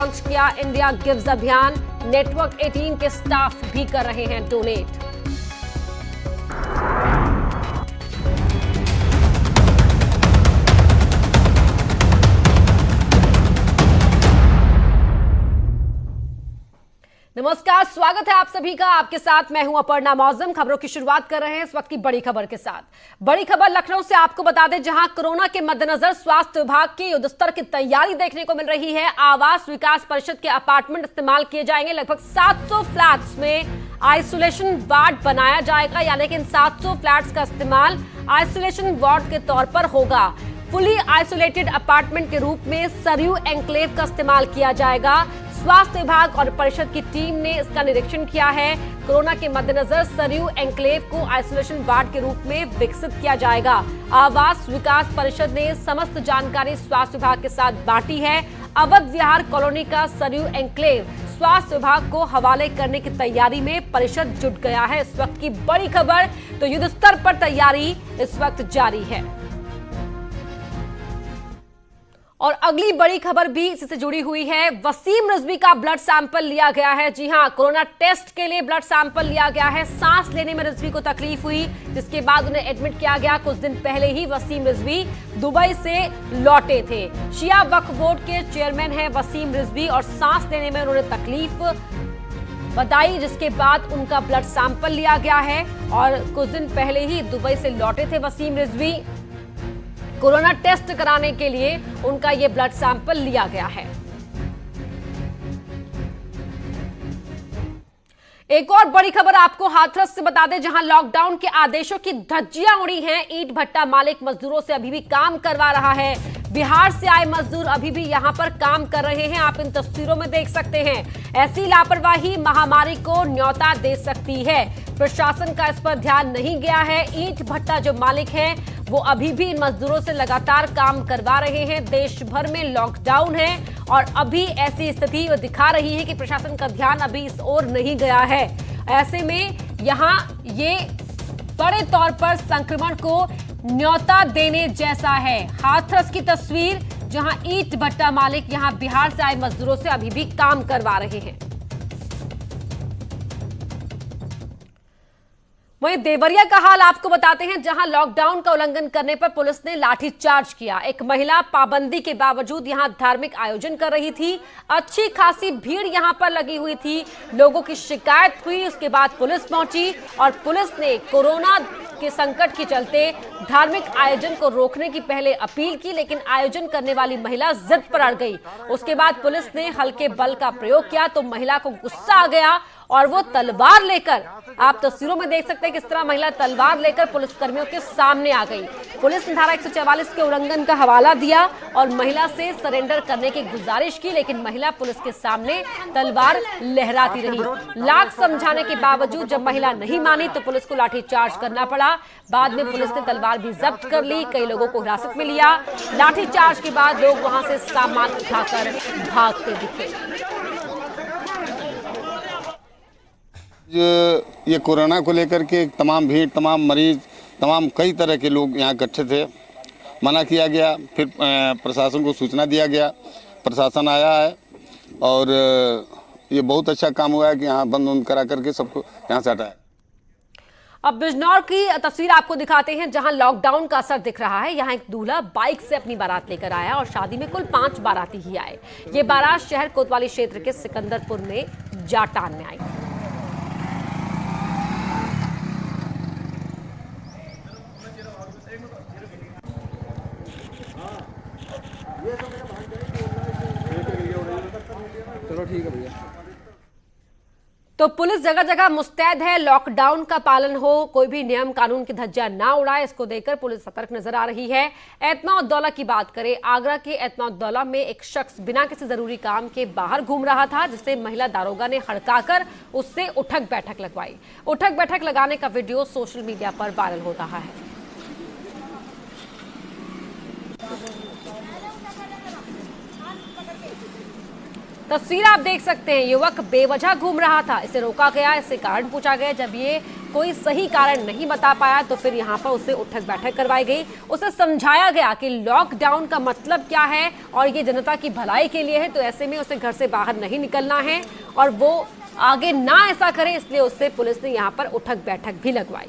Launch किया India gives अभियान। Network 18 के स्टाफ भी कर रहे हैं डोनेट। नमस्कार, स्वागत है आप सभी का। आपके साथ मैं हूं अपर्णा मौजम। खबरों की शुरुआत कर रहे हैं इस वक्त की बड़ी खबर के साथ। बड़ी खबर लखनऊ से आपको बता दें, जहां कोरोना के मद्देनजर स्वास्थ्य विभाग की युद्धस्तर की तैयारी देखने को मिल रही है। आवास विकास परिषद के अपार्टमेंट इस्तेमाल किए जाएंगे। लगभग 700 फ्लैट्स में आइसोलेशन वार्ड बनाया जाएगा, यानी कि इन 700 फ्लैट्स का इस्तेमाल आइसोलेशन वार्ड के तौर पर होगा। फुली आइसोलेटेड अपार्टमेंट के रूप में सरयू एन्क्लेव का इस्तेमाल किया जाएगा। स्वास्थ्य विभाग और परिषद की टीम ने इसका निरीक्षण किया है। कोरोना के मद्देनजर सरयू एन्क्लेव को आइसोलेशन वार्ड के रूप में विकसित किया जाएगा। आवास विकास परिषद ने समस्त जानकारी स्वास्थ्य विभाग के साथ बांटी है। अवध विहार कॉलोनी का सरयू एन्क्लेव स्वास्थ्य विभाग को हवाले करने की तैयारी में परिषद जुट गया है। इस वक्त की बड़ी खबर, तो युद्ध स्तर पर तैयारी इस वक्त जारी है। और अगली बड़ी खबर भी इसी से जुड़ी हुई है। वसीम रिजवी का ब्लड सैंपल लिया गया है। जी हां, कोरोना टेस्ट के लिए ब्लड सैंपल लिया गया है। सांस लेने में रिजवी को तकलीफ हुई, जिसके बाद उन्हें एडमिट किया गया। कुछ दिन पहले ही वसीम रिजवी दुबई से लौटे थे। शिया वक्फ बोर्ड के चेयरमैन हैं वसीम रिजवी, और सांस लेने में उन्होंने तकलीफ बताई, जिसके बाद उनका ब्लड सैंपल लिया गया है। और कुछ दिन पहले ही दुबई से लौटे थे वसीम रिजवी। कोरोना टेस्ट कराने के लिए उनका ये ब्लड सैंपल लिया गया है। एक और बड़ी खबर आपको हाथरस से बता दें, जहां लॉकडाउन के आदेशों की धज्जियां उड़ी हैं। ईंट भट्टा मालिक मजदूरों से अभी भी काम करवा रहा है। बिहार से आए मजदूर अभी भी यहां पर काम कर रहे हैं। आप इन तस्वीरों में देख सकते हैं। ऐसी लापरवाही महामारी को न्योता दे सकती है। प्रशासन का इस पर ध्यान नहीं गया है। ईंट भट्टा जो मालिक हैं वो अभी भी इन मजदूरों से लगातार काम करवा रहे हैं। देश भर में लॉकडाउन है और अभी ऐसी स्थिति वो दिखा रही है कि प्रशासन का ध्यान अभी इस ओर नहीं गया है। ऐसे में यहां ये बड़े तौर पर संक्रमण को न्योता देने जैसा है। हाथरस की तस्वीर, जहां ईंट भट्टा मालिक यहां बिहार से आए मजदूरों से अभी भी काम करवा रहे हैं। वहीं देवरिया का हाल आपको बताते हैं, जहां लॉकडाउन का उल्लंघन करने पर पुलिस ने लाठीचार्ज किया। एक महिला पाबंदी के बावजूद यहां धार्मिक आयोजन कर रही थी। अच्छी खासी भीड़ यहां पर लगी हुई थी। लोगों की शिकायत हुई, उसके बाद पुलिस पहुंची और पुलिस ने कोरोना के संकट के चलते धार्मिक आयोजन को रोकने की पहले अपील की, लेकिन आयोजन करने वाली महिला जिद पर अड़ गई। उसके बाद पुलिस ने हल्के बल का प्रयोग किया तो महिला को गुस्सा आ गया और वो तलवार लेकर, आप तस्वीरों में देख सकते हैं किस तरह महिला तलवार लेकर पुलिसकर्मियों के सामने आ गई। पुलिस ने धारा 144 के उल्लंघन का हवाला दिया और महिला से सरेंडर करने की गुजारिश की, लेकिन महिला पुलिस के सामने तलवार लहराती रही। लाख समझाने के बावजूद जब महिला नहीं मानी तो पुलिस को लाठीचार्ज करना पड़ा। बाद में पुलिस ने तलवार भी जब्त कर ली, कई लोगों को हिरासत में लिया। लाठीचार्ज के बाद लोग वहां से सामान उठाकर भागते दिखे। ये कोरोना को लेकर के तमाम भीड़, तमाम मरीज, तमाम कई तरह के लोग यहाँ इकट्ठे थे। मना किया गया, फिर प्रशासन को सूचना दिया गया, प्रशासन आया है और ये बहुत अच्छा काम हुआ है कि यहाँ बंद करा करके सबको यहाँ से हटाया। अब बिजनौर की तस्वीर आपको दिखाते हैं, जहां लॉकडाउन का असर दिख रहा है। यहां एक दूल्हा बाइक से अपनी बारात लेकर आया और शादी में कुल 5 बाराती ही आए। ये बारात शहर कोतवाली क्षेत्र के सिकंदरपुर में जाटान में आई। चलो ठीक है भैया। तो पुलिस जगह जगह मुस्तैद है। लॉकडाउन का पालन हो, कोई भी नियम कानून की धज्जियां ना उड़ाए, इसको देखकर पुलिस सतर्क नजर आ रही है। एतमाउद्दौला की बात करें, आगरा के एतमाउद्दौला में एक शख्स बिना किसी जरूरी काम के बाहर घूम रहा था, जिसे महिला दारोगा ने हड़काकर उससे उठक बैठक लगवाई। उठक बैठक लगाने का वीडियो सोशल मीडिया पर वायरल हो रहा है। तस्वीर आप देख सकते हैं, युवक बेवजह घूम रहा था, इसे रोका गया, इससे कारण पूछा गया। जब ये कोई सही कारण नहीं बता पाया तो फिर यहाँ पर उसे उठक बैठक करवाई गई। उसे समझाया गया कि लॉकडाउन का मतलब क्या है और ये जनता की भलाई के लिए है, तो ऐसे में उसे घर से बाहर नहीं निकलना है और वो आगे ना ऐसा करे, इसलिए उससे पुलिस ने यहाँ पर उठक बैठक भी लगवाई।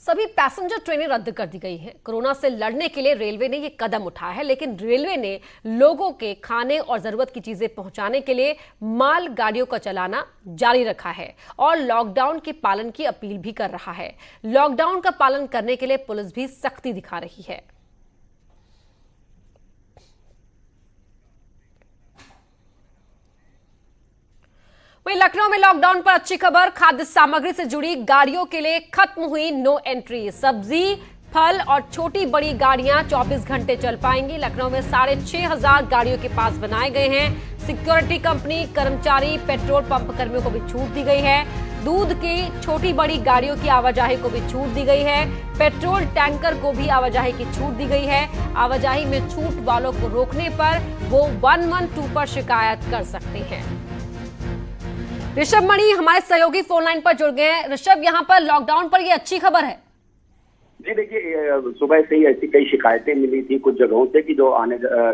सभी पैसेंजर ट्रेनें रद्द कर दी गई हैं। कोरोना से लड़ने के लिए रेलवे ने ये कदम उठाया है, लेकिन रेलवे ने लोगों के खाने और जरूरत की चीजें पहुंचाने के लिए माल गाड़ियों का चलाना जारी रखा है और लॉकडाउन के पालन की अपील भी कर रहा है। लॉकडाउन का पालन करने के लिए पुलिस भी सख्ती दिखा रही है। वहीं लखनऊ में लॉकडाउन पर अच्छी खबर, खाद्य सामग्री से जुड़ी गाड़ियों के लिए खत्म हुई नो एंट्री। सब्जी, फल और छोटी बड़ी गाड़ियां 24 घंटे चल पाएंगी। लखनऊ में 6,500 गाड़ियों के पास बनाए गए हैं। सिक्योरिटी कंपनी, कर्मचारी, पेट्रोल पंप कर्मियों को भी छूट दी गई है। दूध की छोटी बड़ी गाड़ियों की आवाजाही को भी छूट दी गई है। पेट्रोल टैंकर को भी आवाजाही की छूट दी गई है। आवाजाही में छूट वालों को रोकने पर वो 112 पर शिकायत कर सकते हैं। ऋषभ मणि हमारे सहयोगी फोन लाइन पर जुड़ गए हैं। ऋषभ, यहाँ पर लॉकडाउन पर ये अच्छी खबर है। जी देखिए, सुबह से ही ऐसी कई शिकायतें मिली थी कुछ जगहों से कि जो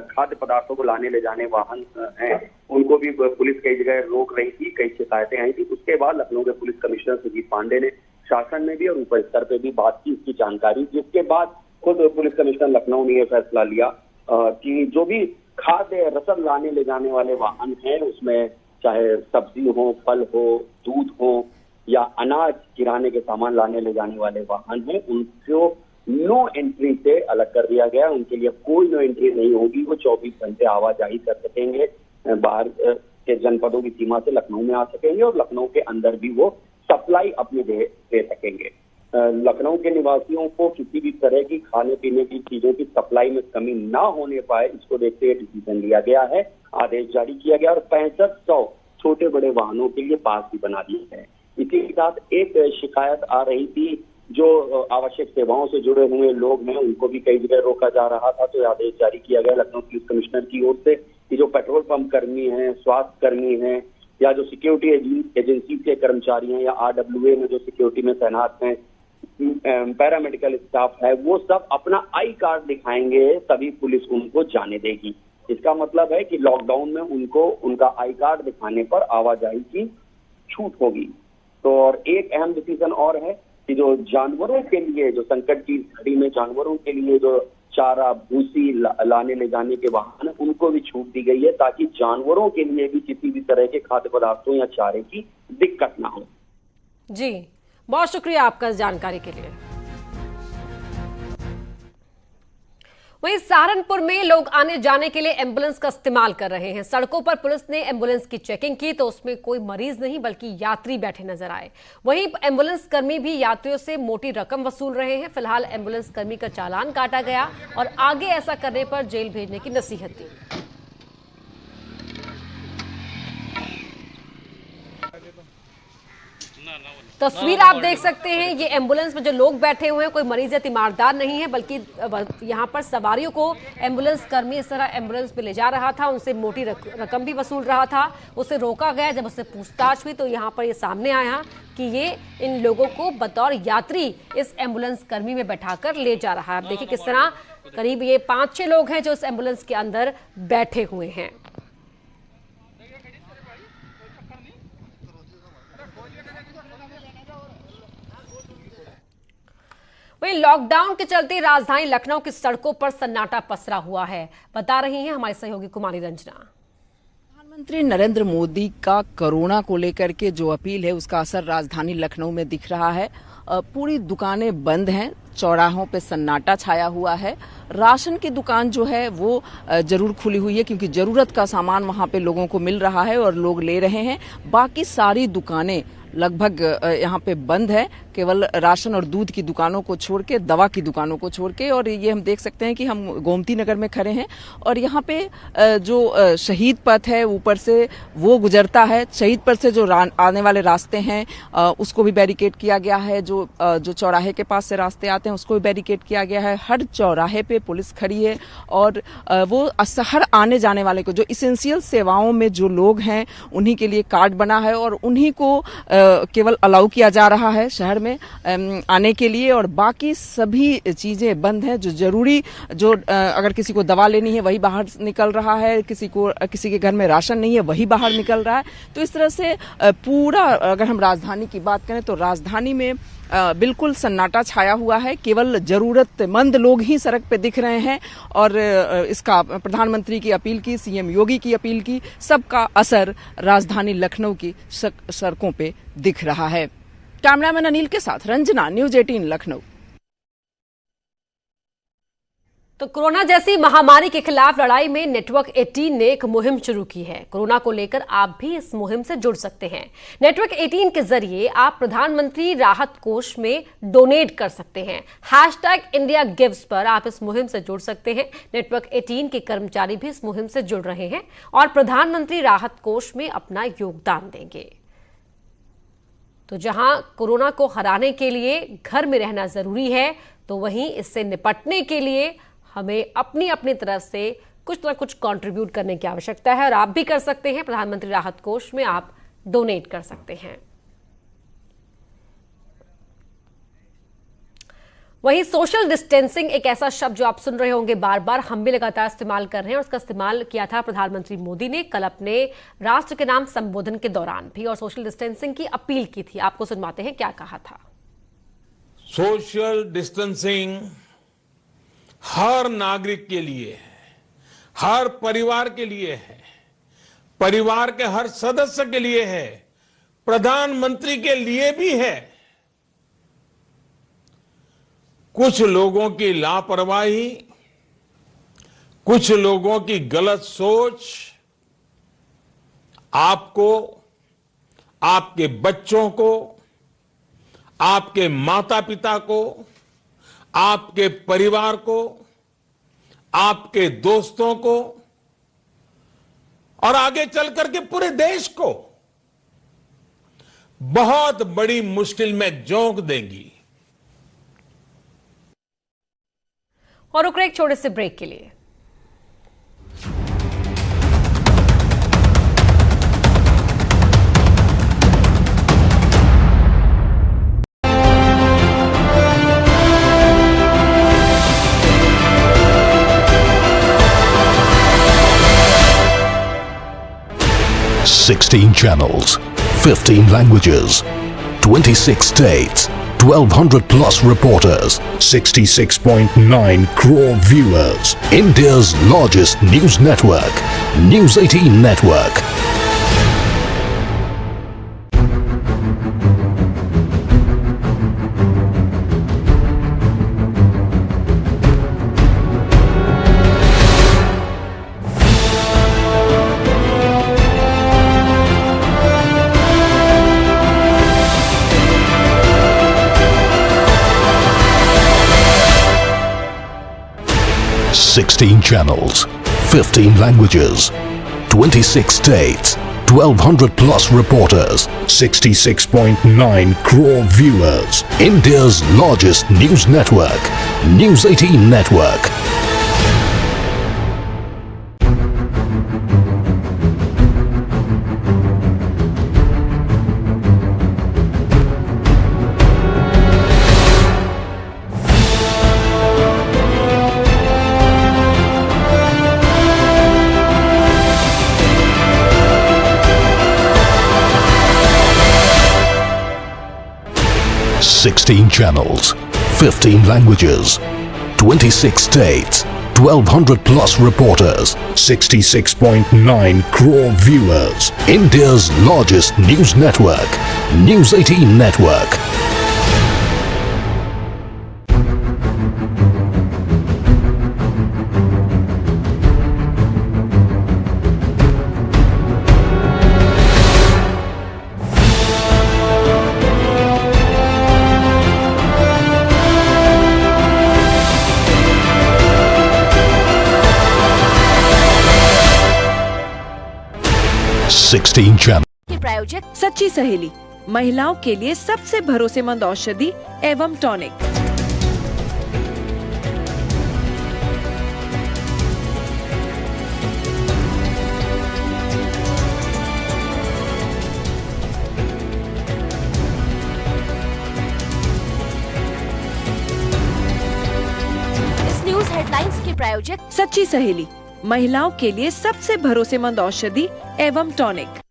खाद्य पदार्थों को लाने ले जाने वाहन हैं उनको भी पुलिस कई जगह रोक रही थी। कई शिकायतें आई थी। उसके बाद लखनऊ के पुलिस कमिश्नर सुजीत पांडे ने शासन में भी और ऊपर स्तर पे भी बात की, इसकी जानकारी, जिसके बाद खुद पुलिस कमिश्नर लखनऊ ने यह फैसला लिया कि जो भी खाद्य रसद लाने ले जाने वाले वाहन हैं, उसमें चाहे सब्जी हो, फल हो, दूध हो या अनाज, किराने के सामान लाने ले जाने वाले वाहन हैं, उनको नो एंट्री से अलग कर दिया गया। उनके लिए कोई नो एंट्री नहीं होगी। वो 24 घंटे आवाजाही कर सकेंगे, बाहर के जनपदों की सीमा से लखनऊ में आ सकेंगे और लखनऊ के अंदर भी वो सप्लाई अपनी दे सकेंगे। लखनऊ के निवासियों को किसी भी तरह की खाने पीने की चीजों की सप्लाई में कमी ना होने पाए, इसको देखते हुए डिसीजन लिया गया है, आदेश जारी किया गया और 6500 छोटे बड़े वाहनों के लिए पास भी बना दिए गए। इसी के साथ एक शिकायत आ रही थी, जो आवश्यक सेवाओं से जुड़े हुए लोग हैं उनको भी कई जगह रोका जा रहा था, तो आदेश जारी किया गया लखनऊ पुलिस कमिश्नर की ओर से कि जो पेट्रोल पंप कर्मी हैं, स्वास्थ्य कर्मी हैं या जो सिक्योरिटी एजेंसी के कर्मचारी हैं या RWA में जो सिक्योरिटी में तैनात हैं, पैरामेडिकल स्टाफ है, वो सब अपना आई कार्ड दिखाएंगे तभी पुलिस उनको जाने देगी। इसका मतलब है कि लॉकडाउन में उनको उनका आई कार्ड दिखाने पर आवाजाही की छूट होगी। तो और एक अहम डिसीजन और है कि जो जानवरों के लिए, जो संकट की घड़ी में जानवरों के लिए जो चारा, भूसी लाने ले जाने के वाहन है, उनको भी छूट दी गई है ताकि जानवरों के लिए भी किसी भी तरह के खाद्य पदार्थों या चारे की दिक्कत ना हो। जी, बहुत शुक्रिया आपका इस जानकारी के लिए। वहीं सहारनपुर में लोग आने जाने के लिए एम्बुलेंस का इस्तेमाल कर रहे हैं। सड़कों पर पुलिस ने एम्बुलेंस की चेकिंग की तो उसमें कोई मरीज नहीं बल्कि यात्री बैठे नजर आए। वहीं एम्बुलेंस कर्मी भी यात्रियों से मोटी रकम वसूल रहे हैं। फिलहाल एम्बुलेंस कर्मी का चालान काटा गया और आगे ऐसा करने पर जेल भेजने की नसीहत दी। तस्वीर आप देख सकते हैं, ये एम्बुलेंस में जो लोग बैठे हुए हैं कोई मरीज या तीमारदार नहीं है, बल्कि यहाँ पर सवारियों को एम्बुलेंस कर्मी इस तरह एम्बुलेंस पे ले जा रहा था, उनसे मोटी रकम भी वसूल रहा था। उसे रोका गया। जब उससे पूछताछ हुई तो यहाँ पर ये सामने आया कि ये इन लोगों को बतौर यात्री इस एम्बुलेंस कर्मी में बैठाकर ले जा रहा है। आप देखिए किस तरह करीब ये 5-6 लोग हैं जो इस एम्बुलेंस के अंदर बैठे हुए हैं। वहीं लॉकडाउन के चलते राजधानी लखनऊ की सड़कों पर सन्नाटा पसरा हुआ है, बता रही हैं हमारी सहयोगी कुमारी रंजना। प्रधानमंत्री नरेंद्र मोदी का कोरोना को लेकर के जो अपील है उसका असर राजधानी लखनऊ में दिख रहा है। पूरी दुकानें बंद हैं, चौराहों पे सन्नाटा छाया हुआ है। राशन की दुकान जो है वो जरूर खुली हुई है क्योंकि जरूरत का सामान वहां पे लोगों को मिल रहा है और लोग ले रहे हैं। बाकी सारी दुकानें लगभग यहाँ पे बंद है, केवल राशन और दूध की दुकानों को छोड़ के, दवा की दुकानों को छोड़ के। और ये हम देख सकते हैं कि हम गोमती नगर में खड़े हैं और यहाँ पे जो शहीद पथ है ऊपर से वो गुजरता है। शहीद पथ से जो आने वाले रास्ते हैं उसको भी बैरिकेड किया गया है। जो चौराहे के पास से रास्ते आते हैं उसको भी बैरिकेड किया गया है। हर चौराहे पे पुलिस खड़ी है और वो हर आने जाने वाले को, जो इसेंशियल सेवाओं में जो लोग हैं उन्हीं के लिए कार्ड बना है और उन्हीं को केवल अलाउ किया जा रहा है शहर में आने के लिए। और बाकी सभी चीजें बंद हैं। जो जरूरी, जो अगर किसी को दवा लेनी है वही बाहर निकल रहा है, किसी के घर में राशन नहीं है वही बाहर निकल रहा है। तो इस तरह से पूरा, अगर हम राजधानी की बात करें तो राजधानी में बिल्कुल सन्नाटा छाया हुआ है। केवल जरूरतमंद लोग ही सड़क पे दिख रहे हैं और इसका प्रधानमंत्री की अपील की, सीएम योगी की अपील की, सबका असर राजधानी लखनऊ की सड़कों पे दिख रहा है। कैमरामैन अनिल के साथ रंजना, न्यूज़ 18 लखनऊ। तो कोरोना जैसी महामारी के खिलाफ लड़ाई में नेटवर्क 18 ने एक मुहिम शुरू की है। कोरोना को लेकर आप भी इस मुहिम से जुड़ सकते हैं। नेटवर्क 18 के जरिए आप प्रधानमंत्री राहत कोष में डोनेट कर सकते हैं। #इंडिया गिव्स पर आप इस मुहिम से जुड़ सकते हैं। नेटवर्क 18 के कर्मचारी भी इस मुहिम से जुड़ रहे हैं और प्रधानमंत्री राहत कोष में अपना योगदान देंगे। तो जहां कोरोना को हराने के लिए घर में रहना जरूरी है, तो वहीं इससे निपटने के लिए हमें अपनी अपनी तरफ से कुछ ना कुछ कंट्रीब्यूट करने की आवश्यकता है और आप भी कर सकते हैं। प्रधानमंत्री राहत कोष में आप डोनेट कर सकते हैं। वहीं सोशल डिस्टेंसिंग एक ऐसा शब्द जो आप सुन रहे होंगे बार बार, हम भी लगातार इस्तेमाल कर रहे हैं और उसका इस्तेमाल किया था प्रधानमंत्री मोदी ने कल अपने राष्ट्र के नाम संबोधन के दौरान भी, और सोशल डिस्टेंसिंग की अपील की थी। आपको सुनवाते हैं क्या कहा था। सोशल डिस्टेंसिंग हर नागरिक के लिए है, हर परिवार के लिए है, परिवार के हर सदस्य के लिए है, प्रधानमंत्री के लिए भी है। कुछ लोगों की लापरवाही, कुछ लोगों की गलत सोच आपको, आपके बच्चों को, आपके माता पिता को, आपके परिवार को, आपके दोस्तों को और आगे चल करके पूरे देश को बहुत बड़ी मुश्किल में झोंक देंगी। और रुक रहे एक छोटे से ब्रेक के लिए। $16 channels, 15 languages, 26 states, 1,200 plus reporters, 66.9 crore viewers. India's largest news network, News 18 Network. $16 channels, 15 languages, 26 states, 1,200 plus reporters, 66.9 crore viewers. India's largest news network, News 18 Network. $16 channels, 15 languages, 26 states, 1,200 plus reporters, 66.9 crore viewers. India's largest news network, News 18 Network. 16 channels. के प्रायोजक सच्ची सहेली, महिलाओं के लिए सबसे भरोसेमंद औषधि एवं टॉनिक। इस न्यूज हेडलाइंस के प्रायोजक सच्ची सहेली, महिलाओं के लिए सबसे भरोसेमंद औषधि एवं टॉनिक।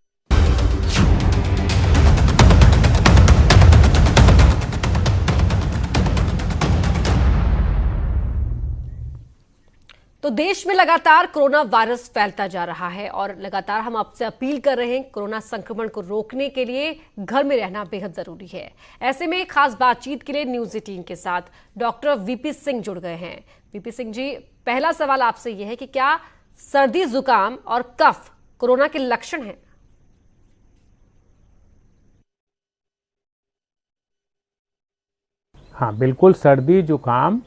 तो देश में लगातार कोरोना वायरस फैलता जा रहा है और लगातार हम आपसे अपील कर रहे हैं, कोरोना संक्रमण को रोकने के लिए घर में रहना बेहद जरूरी है। ऐसे में खास बातचीत के लिए न्यूज 18 के साथ डॉक्टर वीपी सिंह जुड़ गए हैं। वीपी सिंह जी, पहला सवाल आपसे यह है कि क्या सर्दी, जुकाम और कफ कोरोना के लक्षण हैं? हाँ, बिल्कुल, सर्दी जुकाम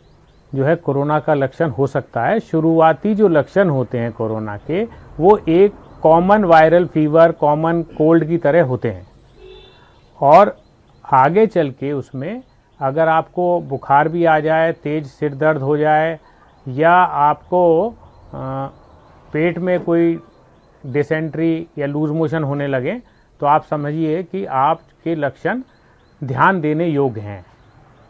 जो है कोरोना का लक्षण हो सकता है। शुरुआती जो लक्षण होते हैं कोरोना के, वो एक common viral fever, common cold की तरह होते हैं और आगे चल के उसमें अगर आपको बुखार भी आ जाए, तेज सिर दर्द हो जाए या आपको पेट में कोई डिसेंट्री या लूज मोशन होने लगे, तो आप समझिए कि आपके लक्षण ध्यान देने योग्य हैं।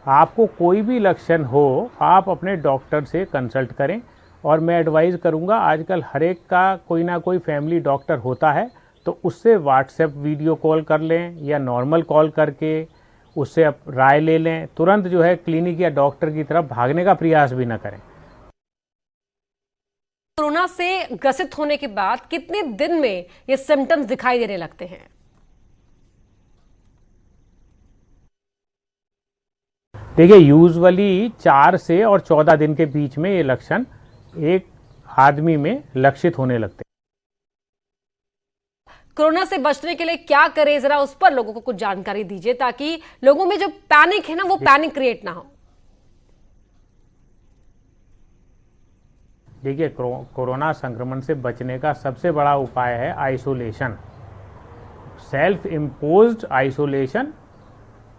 आपको कोई भी लक्षण हो, आप अपने डॉक्टर से कंसल्ट करें और मैं एडवाइज़ करूंगा, आजकल हर एक का कोई ना कोई फैमिली डॉक्टर होता है, तो उससे व्हाट्सएप वीडियो कॉल कर लें या नॉर्मल कॉल करके उससे आप राय ले लें। तुरंत जो है क्लिनिक या डॉक्टर की तरफ भागने का प्रयास भी न करें। कोरोना से ग्रसित होने के बाद कितने दिन में ये सिम्टम्स दिखाई देने लगते हैं? देखिए, यूजुअली 4 से और 14 दिन के बीच में ये लक्षण एक आदमी में लक्षित होने लगते हैं। कोरोना से बचने के लिए क्या करें, जरा उस पर लोगों को कुछ जानकारी दीजिए ताकि लोगों में जो पैनिक है ना, वो पैनिक क्रिएट ना हो। देखिए, कोरोना संक्रमण से बचने का सबसे बड़ा उपाय है आइसोलेशन, सेल्फ इम्पोज्ड आइसोलेशन।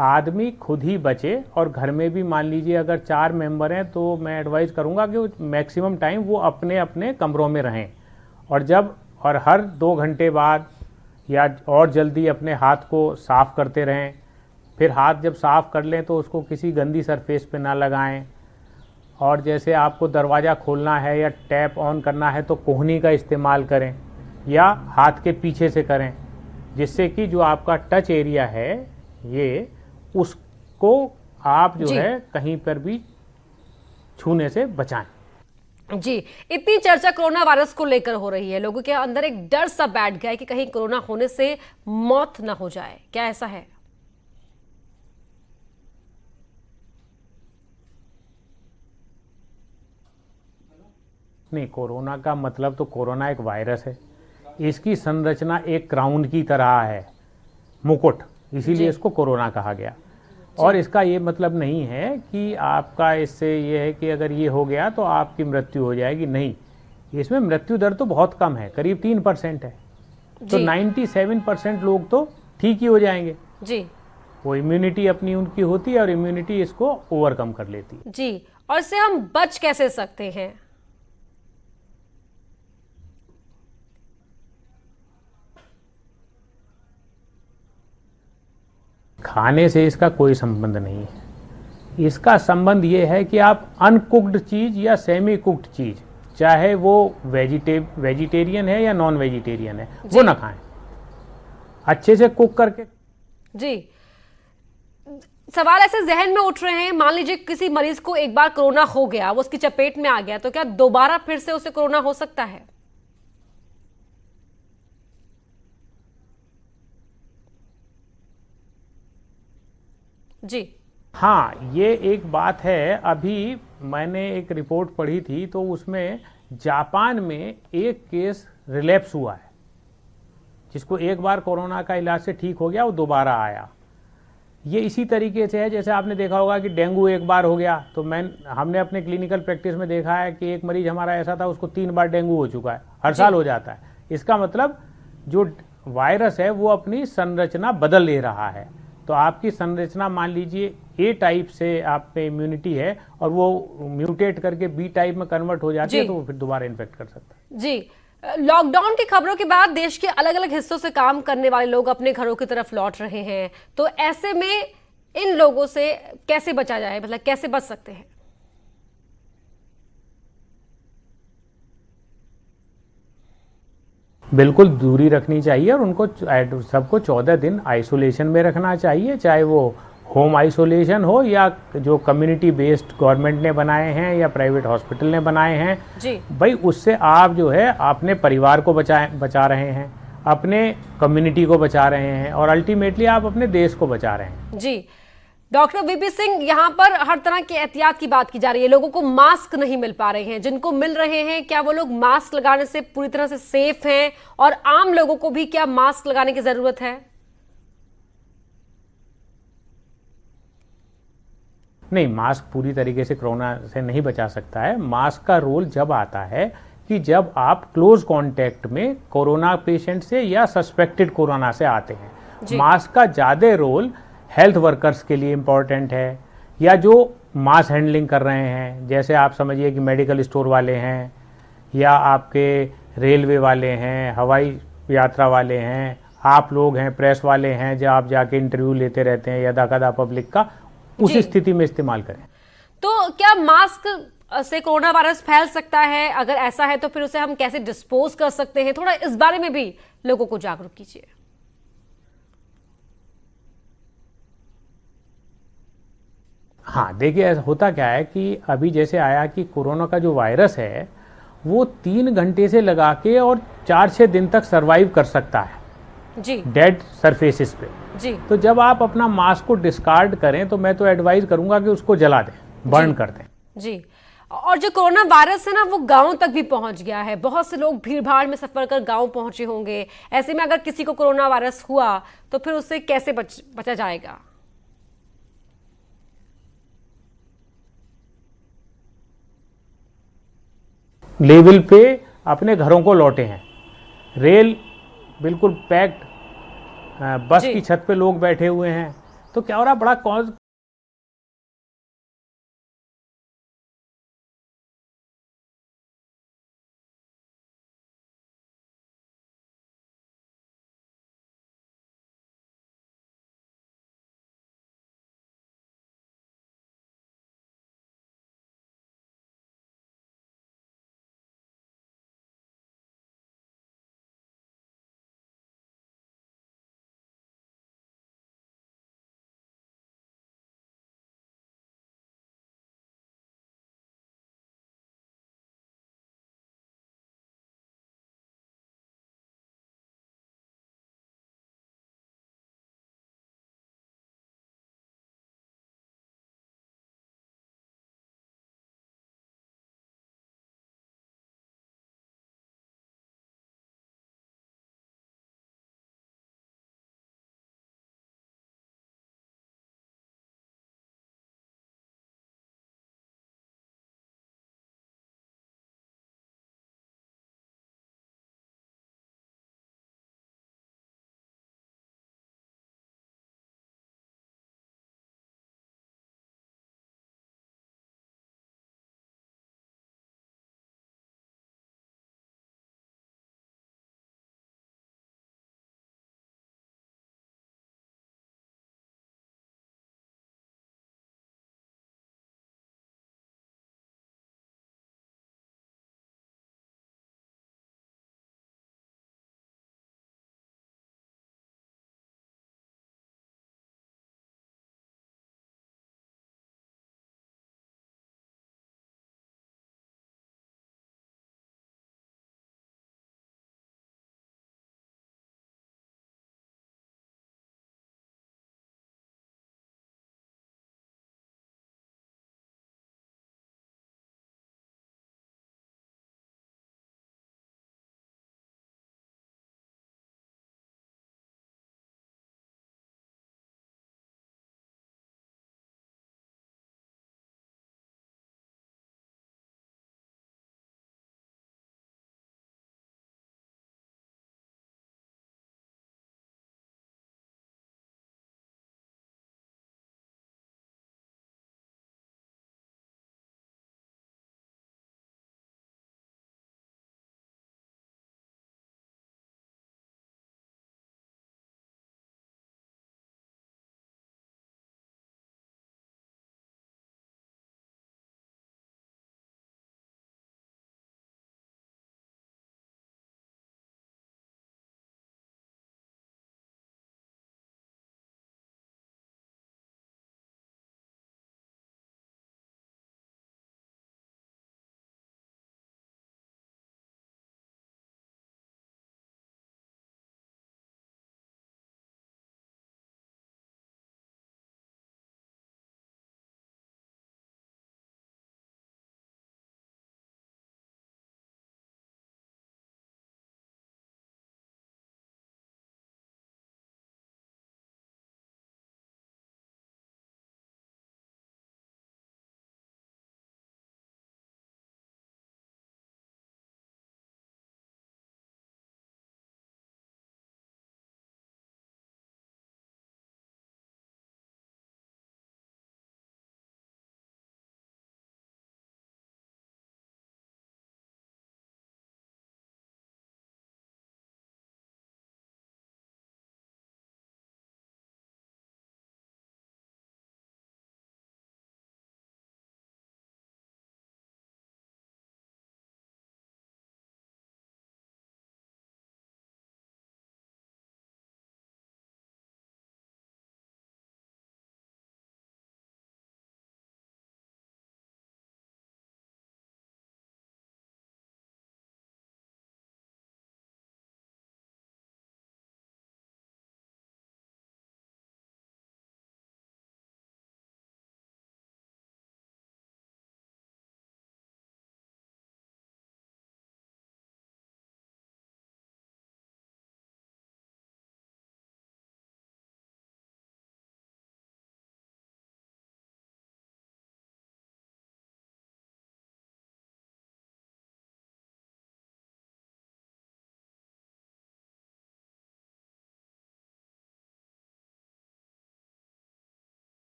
आदमी खुद ही बचे और घर में भी मान लीजिए अगर 4 मेंबर हैं तो मैं एडवाइस करूंगा कि मैक्सिमम टाइम वो अपने अपने कमरों में रहें और हर 2 घंटे बाद या और जल्दी अपने हाथ को साफ़ करते रहें। फिर हाथ जब साफ़ कर लें तो उसको किसी गंदी सरफेस पे ना लगाएं। और जैसे आपको दरवाज़ा खोलना है या टैप ऑन करना है तो कोहनी का इस्तेमाल करें या हाथ के पीछे से करें, जिससे कि जो आपका टच एरिया है ये उसको आप जो है कहीं पर भी छूने से बचाएं। जी, इतनी चर्चा कोरोना वायरस को लेकर हो रही है, लोगों के अंदर एक डर सा बैठ गया है कि कहीं कोरोना होने से मौत ना हो जाए, क्या ऐसा है? नहीं, कोरोना का मतलब तो कोरोना एक वायरस है, इसकी संरचना एक क्राउन की तरह है, मुकुट, इसीलिए इसको कोरोना कहा गया। और इसका ये मतलब नहीं है कि आपका इससे ये है कि अगर ये हो गया तो आपकी मृत्यु हो जाएगी, नहीं। इसमें मृत्यु दर तो बहुत कम है, करीब 3% है, तो 97% लोग तो ठीक ही हो जाएंगे जी। वो इम्यूनिटी अपनी उनकी होती है और इम्यूनिटी इसको ओवरकम कर लेती है जी। और इससे हम बच कैसे सकते हैं? खाने से इसका कोई संबंध नहीं है। इसका संबंध ये है कि आप अनकुक्ड चीज या सेमी कुक्ड चीज, चाहे वो वेजिटेरियन है या नॉन वेजिटेरियन है, वो ना खाएं, अच्छे से कुक करके। जी, सवाल ऐसे जहन में उठ रहे हैं, मान लीजिए किसी मरीज को एक बार कोरोना हो गया, वो उसकी चपेट में आ गया, तो क्या दोबारा फिर से उसे कोरोना हो सकता है? जी हाँ, ये एक बात है। अभी मैंने एक रिपोर्ट पढ़ी थी तो उसमें जापान में एक केस रिलैप्स हुआ है, जिसको एक बार कोरोना का इलाज से ठीक हो गया, वो दोबारा आया। ये इसी तरीके से है जैसे आपने देखा होगा कि डेंगू एक बार हो गया, तो हमने अपने क्लिनिकल प्रैक्टिस में देखा है कि एक मरीज हमारा ऐसा था, उसको 3 बार डेंगू हो चुका है, हर साल हो जाता है। इसका मतलब जो वायरस है वो अपनी संरचना बदल ले रहा है। तो आपकी संरचना मान लीजिए ए टाइप से आप पे इम्यूनिटी है और वो म्यूटेट करके बी टाइप में कन्वर्ट हो जाती है, तो वो फिर दोबारा इन्फेक्ट कर सकता है। जी, लॉकडाउन की खबरों के बाद देश के अलग अलग हिस्सों से काम करने वाले लोग अपने घरों की तरफ लौट रहे हैं, तो ऐसे में इन लोगों से कैसे बचा जाए, मतलब कैसे बच सकते हैं? बिल्कुल दूरी रखनी चाहिए और उनको सबको 14 दिन आइसोलेशन में रखना चाहिए, चाहे वो होम आइसोलेशन हो या जो कम्युनिटी बेस्ड गवर्नमेंट ने बनाए हैं या प्राइवेट हॉस्पिटल ने बनाए हैं जी। भाई उससे आप जो है अपने परिवार को बचा रहे हैं, अपने कम्युनिटी को बचा रहे हैं और अल्टीमेटली आप अपने देश को बचा रहे हैं। जी, डॉक्टर वीपी सिंह, यहाँ पर हर तरह की एहतियात की बात की जा रही है, लोगों को मास्क नहीं मिल पा रहे हैं, जिनको मिल रहे हैं क्या वो लोग मास्क लगाने से पूरी तरह से सेफ हैं और आम लोगों को भी क्या मास्क लगाने की जरूरत है? नहीं, मास्क पूरी तरीके से कोरोना से नहीं बचा सकता है। मास्क का रोल जब आता है कि जब आप क्लोज कांटेक्ट में कोरोना पेशेंट से या सस्पेक्टेड कोरोना से आते हैं। मास्क का ज़्यादा रोल हेल्थ वर्कर्स के लिए इम्पॉर्टेंट है या जो मास हैंडलिंग कर रहे हैं, जैसे आप समझिए कि मेडिकल स्टोर वाले हैं या आपके रेलवे वाले हैं, हवाई यात्रा वाले हैं, आप लोग हैं, प्रेस वाले हैं, जो आप जाके इंटरव्यू लेते रहते हैं यदा कदा पब्लिक का, उस स्थिति में इस्तेमाल करें। तो क्या मास्क से कोरोना वायरस फैल सकता है? अगर ऐसा है तो फिर उसे हम कैसे डिस्पोज कर सकते हैं? थोड़ा इस बारे में भी लोगों को जागरूक कीजिए। हाँ, देखिए होता क्या है कि अभी जैसे आया कि कोरोना का जो वायरस है वो 3 घंटे से लगा के और 4-6 दिन तक सरवाइव कर सकता है जी डेड सरफेसिस पे जी। तो जब आप अपना मास्क को डिस्कार्ड करें तो मैं तो एडवाइज करूंगा कि उसको जला दें, बर्न कर दें। जी, और जो कोरोना वायरस है ना वो गांव तक भी पहुंच गया है, बहुत से लोग भीड़ भाड़ में सफर कर गांव पहुंचे होंगे। ऐसे में अगर किसी को कोरोना वायरस हुआ तो फिर उससे कैसे बचा जाएगा? लेवल पे अपने घरों को लौटे हैं, रेल बिल्कुल पैक्ड, बस की छत पे लोग बैठे हुए हैं, तो क्या हो रहा, बड़ा